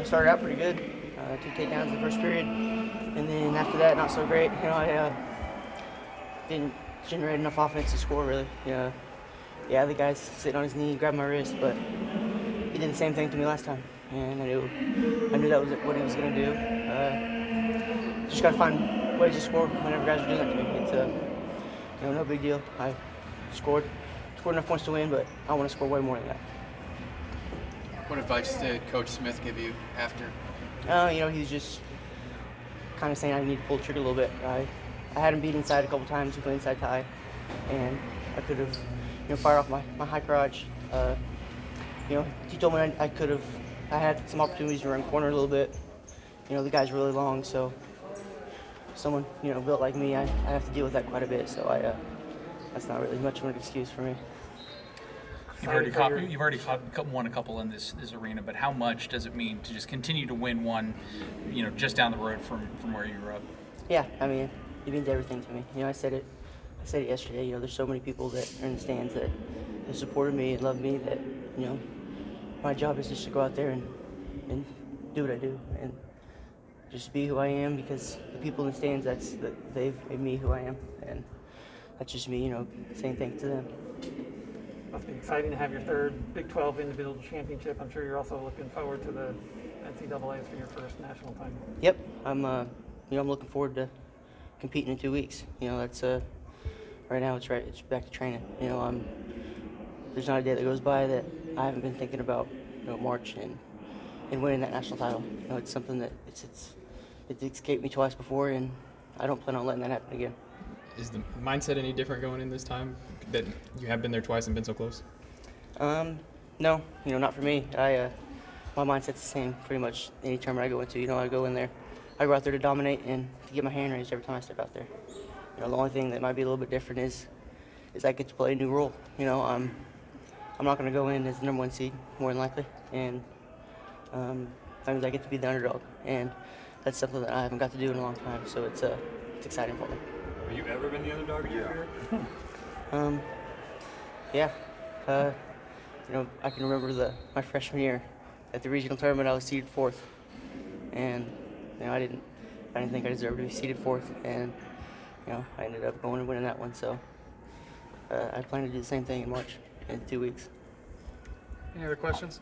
started out pretty good. 2 takedowns in the first period, and then after that, not so great. I didn't generate enough offense to score really. The guy's sitting on his knee, grabbed my wrist, but he did the same thing to me last time, and I knew that was what he was gonna do. Just gotta find ways to score whenever guys are doing that to me. It's no big deal. I scored enough points to win, but I want to score way more than that. What advice did Coach Smith give you after? He was just kind of saying I need to pull the trigger a little bit. I had him beat inside a couple times. We played inside tie, and I could have fired off my high crotch. He told me I had some opportunities to run corner a little bit. The guy's really long, so someone built like me, I have to deal with that quite a bit. So that's not really much of an excuse for me. You've already won a couple in this arena, but how much does it mean to just continue to win one, just down the road from where you grew up? Yeah, I mean, it means everything to me. I said it yesterday. There's so many people that are in the stands that supported me and love me that my job is just to go out there and do what I do and just be who I am, because the people in the stands, they've made me who I am, and that's just me, saying thanks to them. Must be exciting to have your third Big 12 individual championship. I'm sure you're also looking forward to the NCAAs for your first national title. Yep, I'm looking forward to competing in 2 weeks. That's right now it's back to training. There's not a day that goes by that I haven't been thinking about March and winning that national title. It's something that it's escaped me twice before, and I don't plan on letting that happen again. Is the mindset any different going in this time that you have been there twice and been so close? No, not for me. My mindset's the same pretty much any tournament I go into. I go in there, I go out there to dominate and to get my hand raised every time I step out there. The only thing that might be a little bit different is I get to play a new role. I'm not going to go in as the #1 seed, more than likely, and that means I get to be the underdog, and that's something that I haven't got to do in a long time. So it's exciting for me. Have you ever been the underdog in your career? Yeah. I can remember my freshman year at the regional tournament. I was seeded 4th, and I didn't think I deserved to be seeded 4th, and I ended up going and winning that one. So I plan to do the same thing in March in 2 weeks. Any other questions?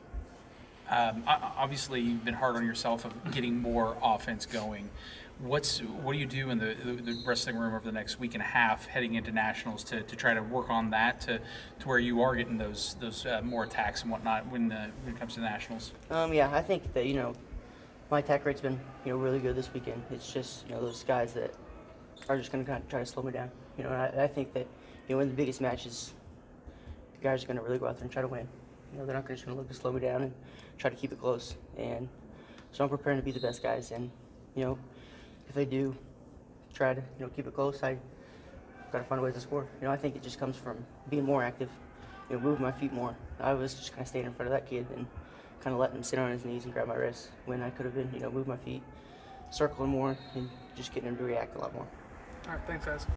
Obviously, you've been hard on yourself of getting more offense going. What do you do in the wrestling room over the next week and a half heading into nationals to try to work on that to where you are getting those more attacks and whatnot when it comes to nationals? I think that my attack rate's been really good this weekend. It's just those guys that are just going to kind of try to slow me down. I think that in the biggest matches, the guys are going to really go out there and try to win. They're not just going to look to slow me down and try to keep it close. And so I'm preparing to be the best guys. And if they do try to keep it close, I got to find ways to score. I think it just comes from being more active, moving my feet more. I was just kind of staying in front of that kid and kind of letting him sit on his knees and grab my wrist when I could have been moving my feet, circling more, and just getting him to react a lot more. All right, thanks, guys.